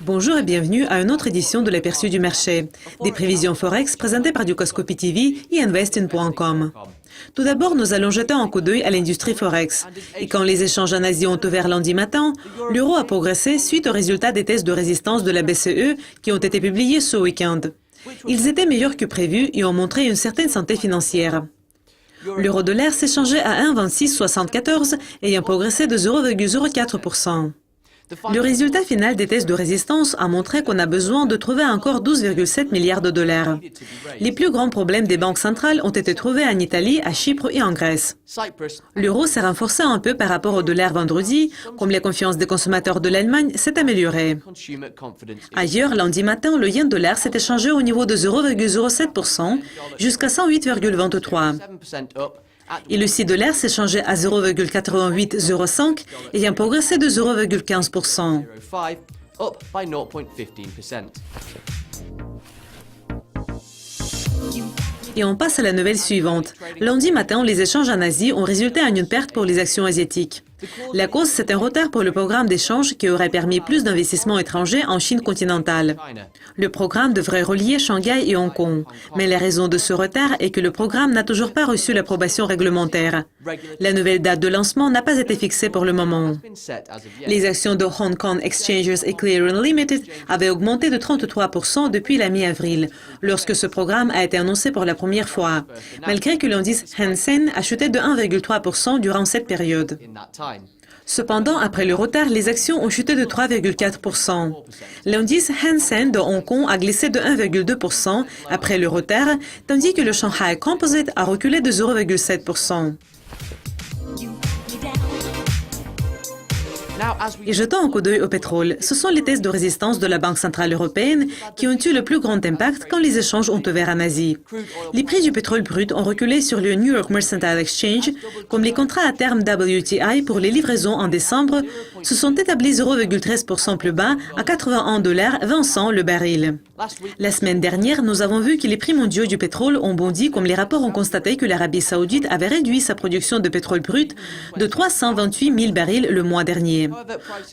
Bonjour et bienvenue à une autre édition de l'aperçu du marché, des prévisions Forex présentées par Dukascopy TV et investin.com. Tout d'abord, nous allons jeter un coup d'œil à l'industrie Forex. Et quand les échanges en Asie ont ouvert lundi matin, l'euro a progressé suite aux résultats des tests de résistance de la BCE qui ont été publiés ce week-end. Ils étaient meilleurs que prévu et ont montré une certaine santé financière. L'euro-dollar s'échangeait à 1,2674 ayant progressé de 0,04%. Le résultat final des tests de résistance a montré qu'on a besoin de trouver encore 12,7 milliards de dollars. Les plus grands problèmes des banques centrales ont été trouvés en Italie, à Chypre et en Grèce. L'euro s'est renforcé un peu par rapport au dollar vendredi, comme la confiance des consommateurs de l'Allemagne s'est améliorée. Ailleurs, lundi matin, le yen-dollar s'est échangé au niveau de 0,07% jusqu'à 108,23. Et le 6 $ s'est changé à 0,8805 ayant progressé de 0,15%. Et on passe à la nouvelle suivante. Lundi matin, les échanges en Asie ont résulté en une perte pour les actions asiatiques. La cause, c'est un retard pour le programme d'échange qui aurait permis plus d'investissements étrangers en Chine continentale. Le programme devrait relier Shanghai et Hong Kong. Mais la raison de ce retard est que le programme n'a toujours pas reçu l'approbation réglementaire. La nouvelle date de lancement n'a pas été fixée pour le moment. Les actions de Hong Kong Exchanges and Clearing Limited avaient augmenté de 33% depuis la mi-avril, lorsque ce programme a été annoncé pour la première fois, malgré que l'indice Hang Seng a chuté de 1,3% durant cette période. Cependant, après le retard, les actions ont chuté de 3,4%. L'indice Hang Seng de Hong Kong a glissé de 1,2% après le retard, tandis que le Shanghai Composite a reculé de 0,7%. Et jetons un coup d'œil au pétrole. Ce sont les tests de résistance de la Banque centrale européenne qui ont eu le plus grand impact quand les échanges ont ouvert en Asie. Les prix du pétrole brut ont reculé sur le New York Mercantile Exchange, comme les contrats à terme WTI pour les livraisons en décembre se sont établis 0,13% plus bas à 81,20 $ le baril. La semaine dernière, nous avons vu que les prix mondiaux du pétrole ont bondi comme les rapports ont constaté que l'Arabie saoudite avait réduit sa production de pétrole brut de 328 000 barils le mois dernier.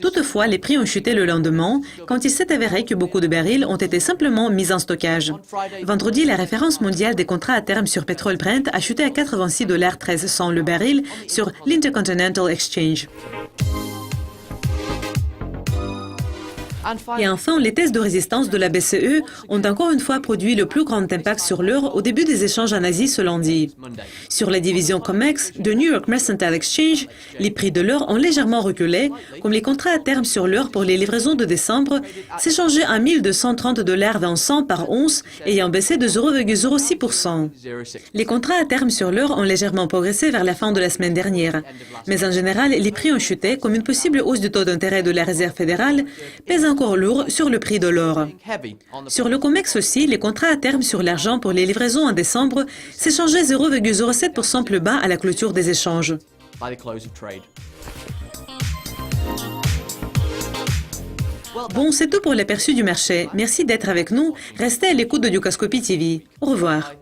Toutefois, les prix ont chuté le lendemain quand il s'est avéré que beaucoup de barils ont été simplement mis en stockage. Vendredi, la référence mondiale des contrats à terme sur pétrole Brent a chuté à 86,13 $ le baril sur l'Intercontinental Exchange. Et enfin, les tests de résistance de la BCE ont encore une fois produit le plus grand impact sur l'euro au début des échanges en Asie ce lundi. Sur la division COMEX de New York Mercantile Exchange, les prix de l'or ont légèrement reculé, comme les contrats à terme sur l'or pour les livraisons de décembre s'échangeaient à 1230,20 $ par once, ayant baissé de 0,06%. Les contrats à terme sur l'or ont légèrement progressé vers la fin de la semaine dernière. Mais en général, les prix ont chuté, comme une possible hausse du taux d'intérêt de la Réserve fédérale pèse encore lourd sur le prix de l'or. Sur le COMEX aussi, les contrats à terme sur l'argent pour les livraisons en décembre s'échangeaient 0,07% plus bas à la clôture des échanges. Bon, c'est tout pour l'aperçu du marché. Merci d'être avec nous. Restez à l'écoute de Dukascopy TV. Au revoir.